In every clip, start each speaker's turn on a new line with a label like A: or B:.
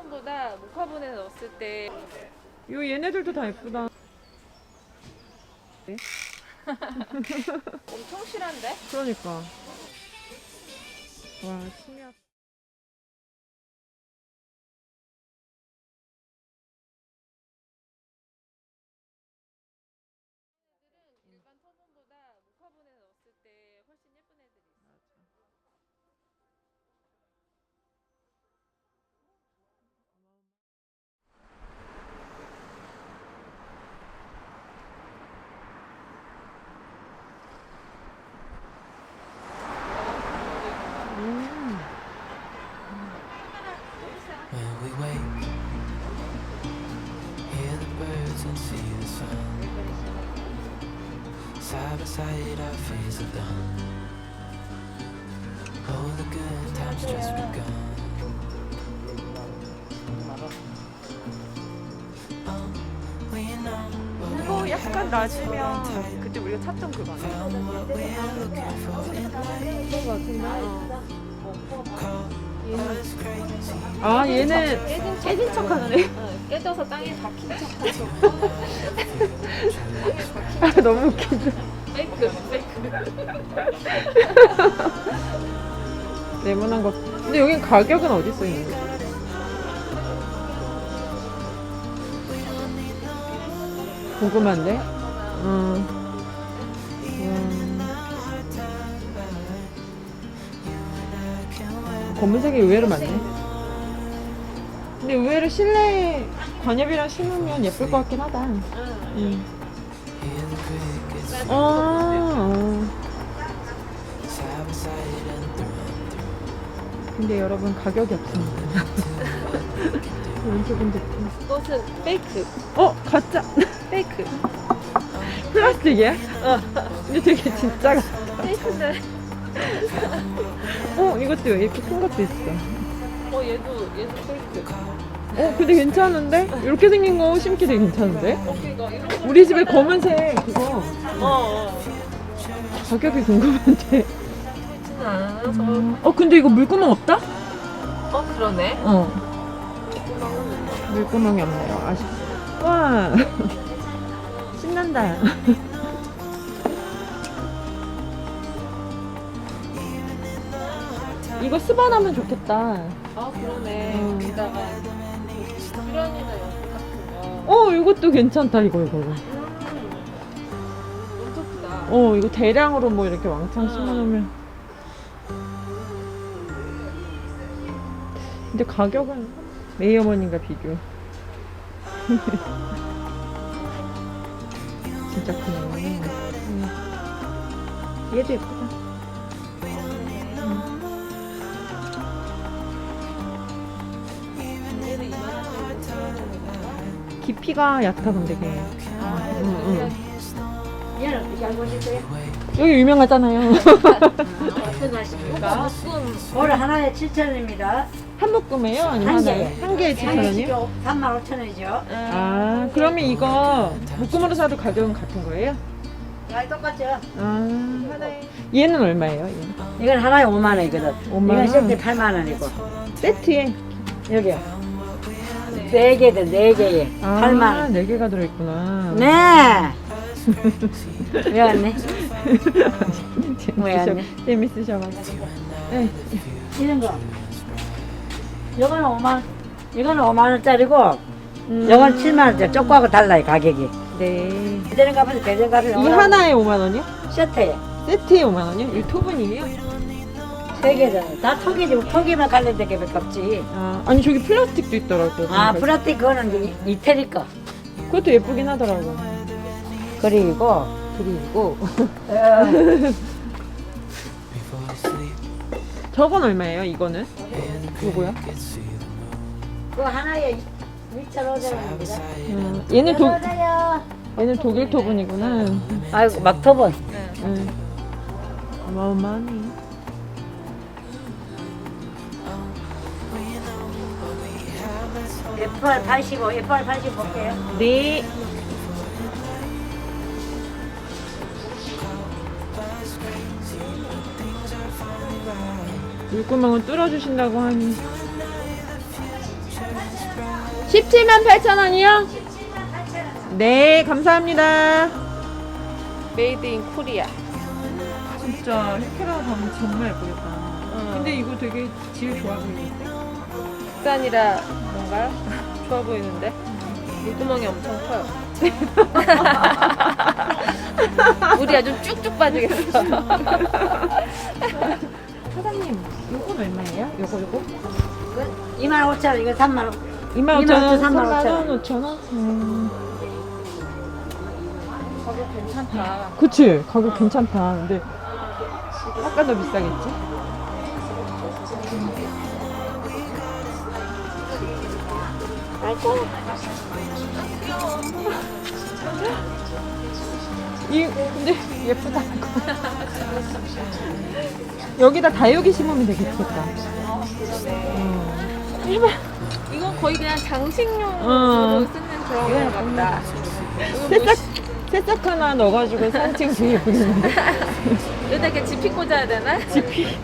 A: 토분보다 모카분에 넣었을 때
B: 요 얘네들도 다 예쁘다.
A: 엄청 실한데?
B: 그러니까. 와, 치약.
A: 일반 토분보다 모카분에 넣었을 때 훨씬 예쁜 애들이 있어.
C: When we wake, hear the birds and see the sun. Side by side, our fears are done. Oh, the good times just begun. Oh, we know what
B: 이거
C: we
B: 약간
C: have
B: 낮으면 그때 우리가 찾던 그거네.
C: found, what we're looking for in life.
B: 그런 거 같은데.
C: Call us crazy.
B: 아, 얘는 깨진 척 하는 애.
A: 깨져서 땅에 박힌 척하죠.
B: 아, 너무 웃기다.
A: 페이크.
B: 네모난 거. 근데 여긴 가격은 어디 써 있는 거야? 궁금한데? 검은색이 의외로 많네. 근데 의외로 실내 관엽이랑 심으면 예쁠 것 같긴 하다.
C: Hear the crickets side by side and through.
B: 근데 여러분 가격이 없습니다. 왼쪽은 제품.
A: 그것은 페이크.
B: 가짜.
A: 페이크.
B: 플라스틱이야? 근데 되게 진짜 같아.
A: 페이크인데.
B: 이것도 이렇게 큰 것도 있어.
A: 얘도 페이크.
B: 근데 괜찮은데? 이렇게 생긴 거 심기 되게 괜찮은데?
A: 그러니까 이런 거.
B: 우리 집에 검은색 그거 가격이 궁금한데. 근데 이거 물구멍 없다?
A: 그러네.
B: 물구멍이 없네요. 아쉽다. 와, 신난다. 이거 수반하면 좋겠다.
A: 그러네. 여기다가 수련이나 연필 같은 거.
B: 이것도 괜찮다. 이거.
A: 엄청 크다.
B: 이거 대량으로 뭐 이렇게 왕창 심어놓으면. 근데 가격은 메이 어머님과 비교. 진짜 크네. 얘도 예쁘다. 깊이가 얕아 근데 걔.
D: 얘는 잘 보실까요?
B: 여기 유명하잖아요.
D: 어떤 하십니까? 볼 하나에 7,000원입니다.
B: 한 묶음이에요? 아니면
D: 한
B: 하나에?
D: 개.
B: 한 개에 7,000원이요?
D: 35,000원이죠.
B: 그러면 이거 묶음으로 사도 가격은 같은 거예요?
D: 똑같죠?
B: 하나에. 얘는 얼마예요? 얘는?
D: 이건 하나에 5만 원이거든.
B: 5만 원?
D: 이건 세트 8만 원이고.
B: 세트에?
D: 여기요. 4개든 4개에 8만 원.
B: 4개가 들어있구나.
D: 네. 왜 왔네? 왜 왔네?
B: 재밌으셔가지고. 네.
D: 이런 거. 이거는 5만 원. 이거는 5만 원짜리고. 이건 7만 원짜리. 쪽하고 달라요 가격이.
B: 네.
D: 대전 값은 대전 값은
B: 이 하나에 5만 원이요?
D: 세트에
B: 세트에 5만 원이요? 이 토분이에요?
D: 3개잖아. 다 톡이지. 톡이만 관련된 게 몇 없지.
B: 아니 저기 플라스틱도 있더라고요.
D: 플라스틱 그거는 이태리 거.
B: 그것도 예쁘긴 하더라고.
D: 그리고
B: 그리고
C: Before we sleep,
B: 저건 얼마예요? 이거는? 요거요?
D: 그 하나에 2,500원입니다.
B: 얘는 독일 토분이구나.
D: 아이고 막토본.
B: 어마어마하네.
D: FR 85, FR 80 볼게요.
B: 네. 물구멍을 뚫어주신다고 하니 17만 8천 원이요? 네, 감사합니다.
A: 메이드 인 코리아.
B: 진짜 힐케라 가면 정말 예쁘겠다. 근데 이거 되게 질 좋아 보이는데?
A: 국산이라 뭔가요? 좋아 보이는데? 물구멍이 엄청 커요. 물이 아주 쭉쭉 빠지겠어.
B: 사장님, 요건 얼마예요? 요거?
D: 25,000원, 이거 3만원.
B: 25,000원,
D: 35,000원.
B: 5,000원?
A: 가격 괜찮다.
B: 그치, 가격 괜찮다. 근데 약간 더 비싸겠지?
D: 아이고.
B: 근데 예쁘다. 여기다 다육이 심으면 되겠다.
A: 이건 거의 그냥 장식용으로
B: 어.
A: 쓰는 그런 거 같다.
B: 새싹 하나 넣어가지고 산책 되게 예쁘겠는데?
A: 여기다 이렇게 지피 꽂아야 되나?
B: 지피.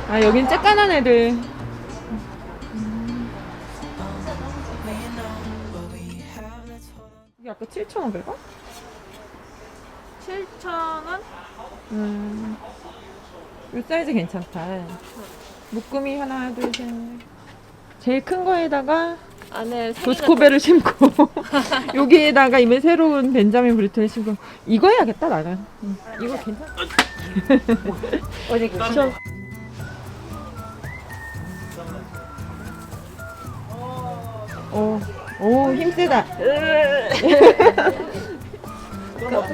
B: 아, 여긴 쬐깐한 애들. 이게 아까 7,500원?
A: 7,000원?
B: 이 사이즈 괜찮다. 묶음이 하나, 둘, 셋. 제일 큰 거에다가
A: 안에
B: 도스코베를 심고 여기에다가 이번에 새로운 벤자민 브리트를 심고 이거 해야겠다 나는. 이거 괜찮아.
D: 어디 계셔?
B: 오 힘세다.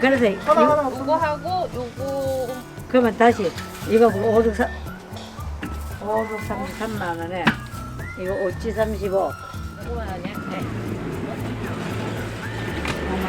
D: 그래서
A: 요거 하고 요거
D: 그러면 다시 이거 533만 원에 이거 5치 35.
A: 5만 원이야? 네.
D: 5만 원.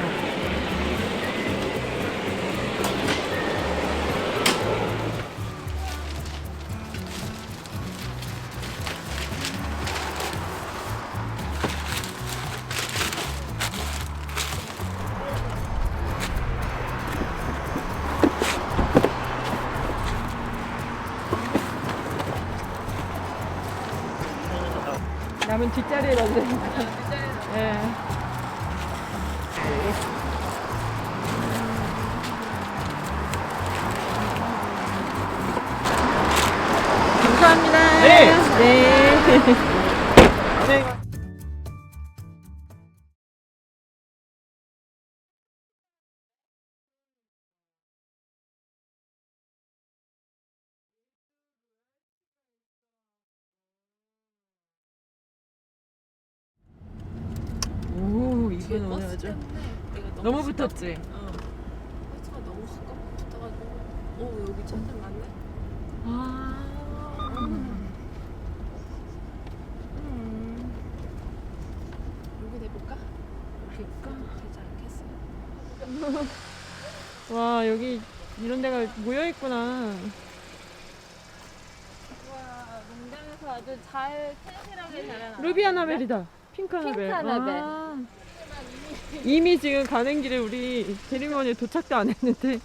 B: 남은 뒷자리에 넣으니까. 예. 감사합니다.
E: 네.
B: 네. 오, 이건 오늘 아주 너무 붙었지?
A: 하지만 너무 가깝게 붙어가지고 여기 천장 맞네? 여기 내볼까? 여기까? 되지 않겠어요?
B: 와, 여기 이런 데가 모여있구나.
A: 와 농장에서 아주 잘 튼실하게 자라나
B: 루비 아나벨이다. 핑크 아나벨.
A: 핑크 아나벨.
B: 아. 이미 지금 가는 길에 우리 대리원에 도착도 안 했는데.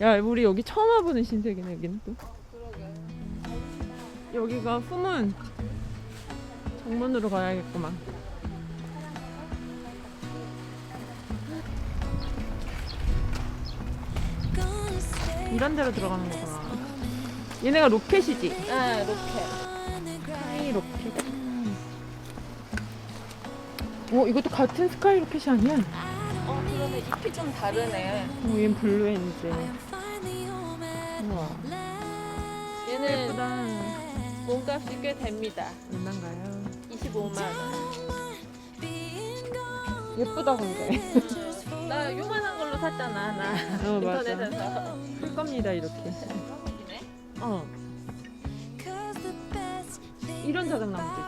B: 야, 우리 여기 처음 와보는 신세계네, 여기는 또.
A: 그러게.
B: 여기가 후문. 정문으로 가야겠구만. 이런 데로 들어가는 거구나. 얘네가 로켓이지?
A: 네 로켓.
B: 스카이 로켓. 오, 이것도 같은 스카이 로켓이 아니야?
A: 그러네 잎이 좀 다르네.
B: 오, 얘는 블루엔즈. 우와.
A: 얘는
B: 예쁘다.
A: 몸값이 꽤 됩니다.
B: 얼마인가요?
A: 25만 원.
B: 예쁘다, 근데.
A: 나 요만한 걸로 샀잖아 나
B: 맞아.
A: 인터넷에서.
B: 클 겁니다, 이렇게.
A: 이네.
B: 이런 자작나무도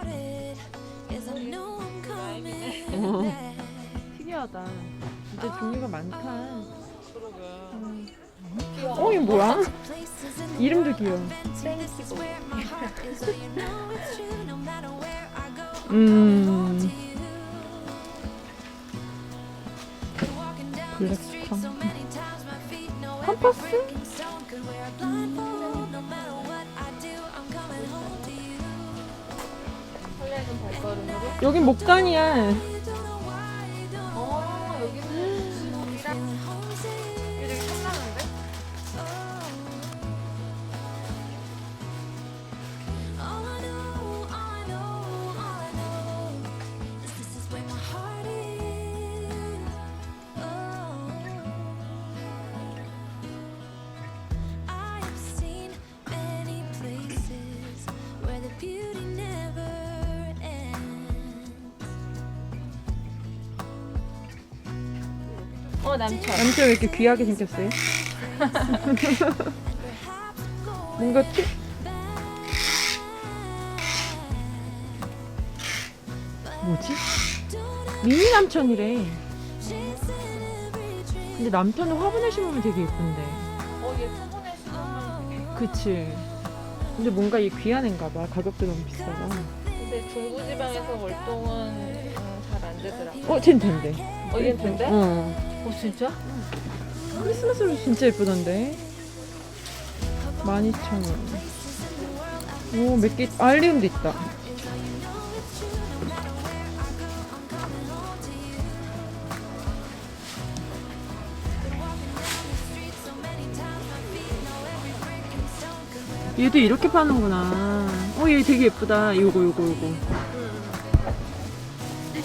B: 있어. 특이하다. 진짜 종류가 많다. 이거 뭐야? 이름도 귀여워. 블랙스톰. 컴퍼스? 여긴 목단이야.
A: 여기는 지옥이랑 이게 되게 탐나는데? 남천.
B: 남편 왜 이렇게 귀하게 생겼어요? 뭔가 뭐지? 미니 남천이래. 근데 남편은 화분에 심으면 되게 예쁜데.
A: 얘 초보네 심으면
B: 그치. 근데 뭔가 이 귀한 애인가 봐. 가격도 너무 비싸다.
A: 근데 중부지방에서 월동은 잘 안 되더라.
B: 쟤는 된대.
A: 얘는 된대? 진짜?
B: 크리스마스로 진짜 예쁘던데. 12,000원. 오, 몇 개, 알리움도 있다. 얘도 이렇게 파는구나. 얘 되게 예쁘다. 요거.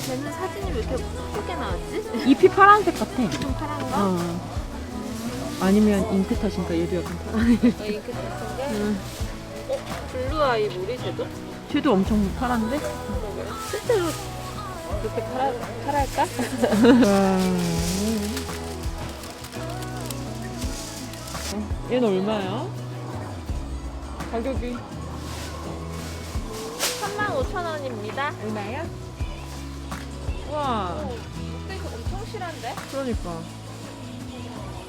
A: 쟤는 사진이 왜 이렇게 크게 나왔지?
B: 잎이 파란색 같아.
A: 좀 파란가?
B: 아니면 잉크 탓인가? 얘도 약간 파란.
A: 잉크 같은데? 블루아이 뭐리 쟤도?
B: 쟤도 엄청 파란데?
A: 실제로 그렇게 파랄까?
B: 와. 얘는 얼마야? 가격이
A: 35,000원입니다.
B: 얼마야? 와,
A: 근데 이거 엄청 실한데?
B: 그러니까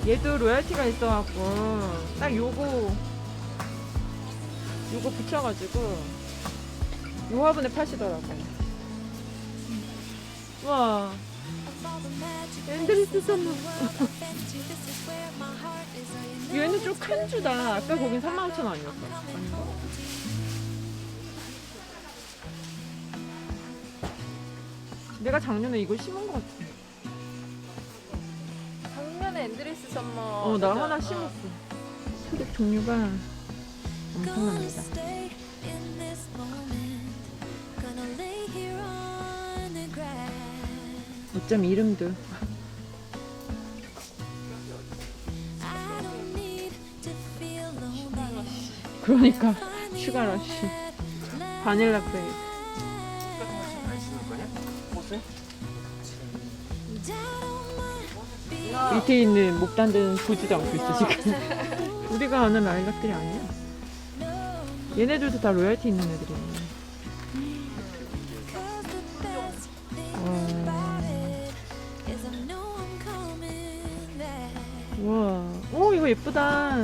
B: 얘도 로얄티가 있어갖고 딱 요거 붙여가지고 요 화분에 파시더라고. 와, 앤드리스 선물. 얘는 좀 큰 주다. 아까 거긴 35,000원 아니었어? 아닌가? 내가 작년에 이걸 심은 것 같아.
A: 작년에 앤드리스 썸머.
B: 나 하나 심었어. 수립 종류가 엄청납니다. 어쩜 이름도 그러니까 슈가러쉬 바닐라 페이스. 밑에 있는 목단들은 보지도 않고 있어 지금. 우리가 아는 라일락들이 아니야. 얘네들도 다 로얄티 있는 애들이네. 와, 오 이거 예쁘다.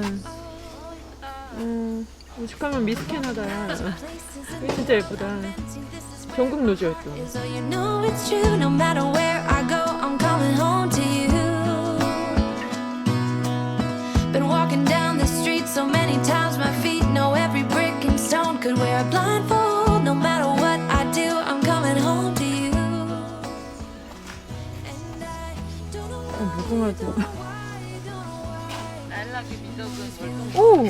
B: 오죽하면 미스캐나다야. 이거 진짜 예쁘다. 전국 노지였죠.
E: So you know it's true, no matter where I go, I'm coming home to you. Been walking down the street so many times, my feet know every brick and stone. Could wear a blindfold, no matter what I do, I'm coming home to you. And I don't know
B: 무궁화도.
A: 라일락이 미덕은 월동.
B: 오,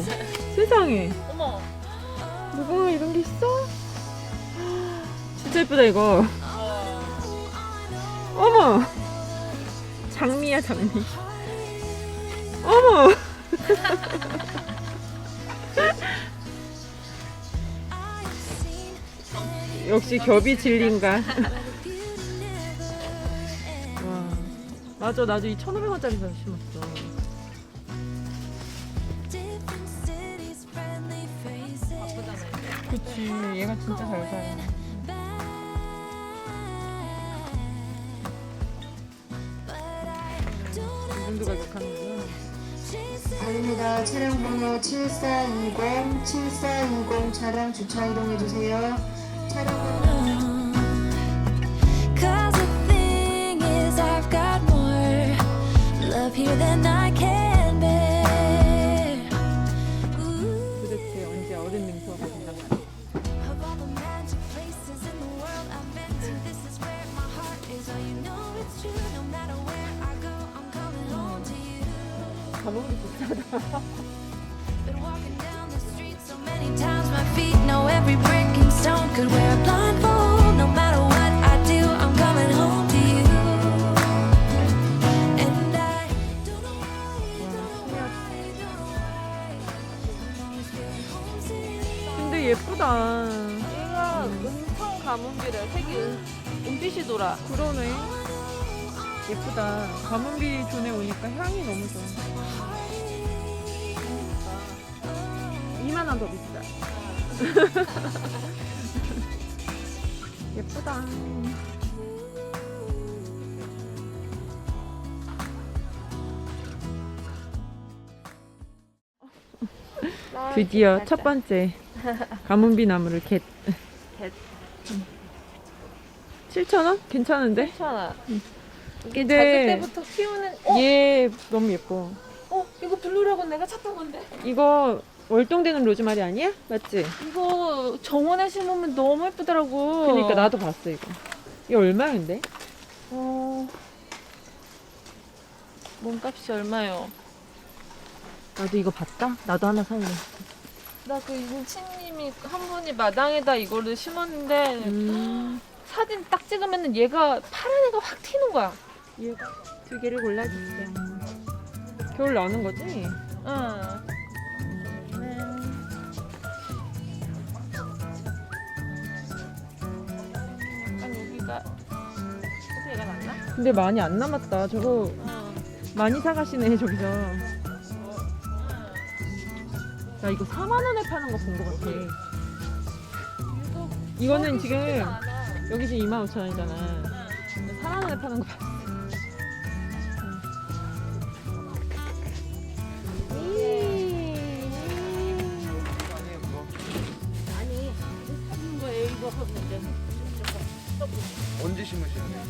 B: 세상에.
A: 어머.
B: 무궁화 이런 게 있어? 진짜 예쁘다 이거. 어머, 장미야 장미. 어머. 역시 겹이 진리인가. 와, 맞아, 나도 이 1,500원짜리 사서 심었어. 그치, 얘가 진짜 잘 살아. 이 정도 가격 하는구나.
F: 아닙니다. 차량 번호 7420 차량 주차 이동해 주세요. 차량 번호
E: 'Cause the thing is I've got more love here than I can bear. Ooh,
B: 도대체 언제 어른 능수하고 된단 말이야.
E: of all the magic places in the world, I've been to
B: 가만히 비싸다.
E: Been walking down the street so many times my feet know every brick and stone could wear a blindfold. No matter what I do, I'm coming home to you. And I don't know why, always feeling homesick.
B: 근데 예쁘다.
A: 얘가 은청 가문비래. 색이 은빛이 돌아.
B: 그러네. 예쁘다. 가문비 존에 오니까 향이 너무 좋아. 2만 원 더 비싸. 예쁘다. 드디어 첫 번째 가문비 나무를 겟.
A: 겟.
B: 7,000원? 괜찮은데?
A: 괜찮아. 이게
B: 근데
A: 작을 때부터 키우는.
B: 얘 너무 예뻐.
A: 이거 블루라고 내가 찾던 건데.
B: 이거 월동되는 로즈마리 아니야? 맞지?
A: 이거 정원에 심으면 너무 예쁘더라고.
B: 그러니까 나도 봤어 이거. 이거 얼마인데?
A: 몸값이 얼마요?
B: 나도 이거 봤다. 나도 하나 살래.
A: 나 그 인치님이 한 분이 마당에다 이거를 심었는데 사진 딱 찍으면은 얘가 파란 애가 확 튀는 거야.
B: 얘가 2개를 골라줄게. 겨울 나는 거지?
A: 응. 약간 여기가 소리가 났나?
B: 근데 많이 안 남았다. 저거 많이 사가시네 저기서. 나 이거 4만 원에 파는 거 본 거 같아. 이거는 지금 여기 지금 25,000원이잖아. 4만 원에 파는 거 봤어.
G: 언제 심으시는데?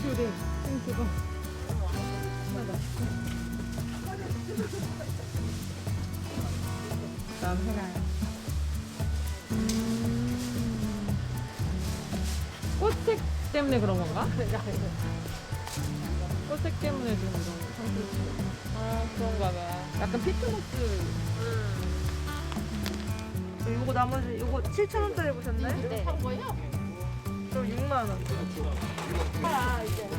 B: 그래. 그거. 다음 해놔요. 꽃색 때문에 그런 건가? 꽃색 때문에 좀 이런 성격.
A: 아 그런가 봐.
B: 약간 피트모스.
F: 요거 나머지 요거 7,000원짜리 보셨나요?
A: 네. 산 거요?
F: 그럼 6만 원.
A: 아 이제.